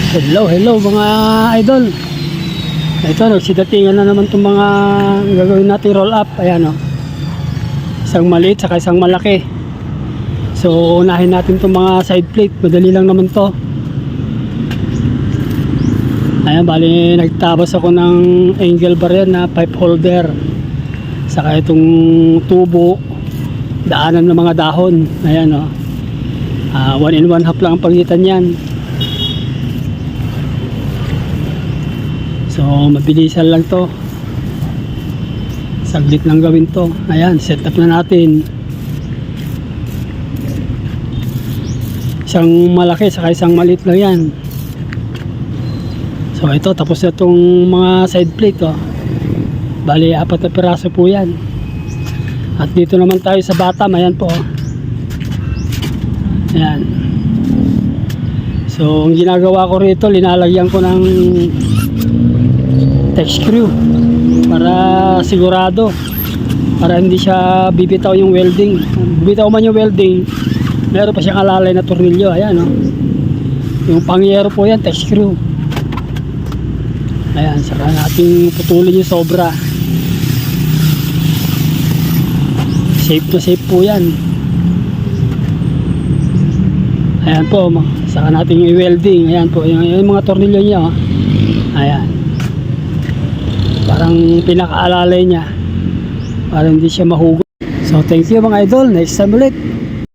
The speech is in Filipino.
Hello mga idol. Ito, nagsidatingan na naman itong mga gagawin natin roll up. Ayan o. Isang maliit saka isang malaki. So unahin natin itong mga side plate. Madali lang naman to. Ayan, bali nagtabas ako ng angle bar yan na pipe holder. Saka itong tubo, daanan ng mga dahon. Ayan o. 1 1/2 lang ang pagitan yan. So mabilisan lang to, saglit lang gawin to. Ayan, set up na natin isang malaki saka isang maliit lang yan. So ito, tapos na itong mga side plate oh. Bali 4 na piraso po yan. At dito naman tayo sa bottom. Ayan po oh. Ayan. So ang ginagawa ko rito, linalagyan ko ng text screw para sigurado, para hindi siya bibitaw yung welding. Bibitaw man yung welding, meron pa siyang alalay na tornilyo. Ayan oh. Yung pangyero po yan, text screw. Ayan, saka natin putulin yung sobra. Safe na safe po yan. Ayan po, saka natin yung welding. Ayan po, yung mga tornilyo niya oh. Ayan, parang pinakaalalay niya para hindi siya mahugot. So thank you mga idol, next time ulit.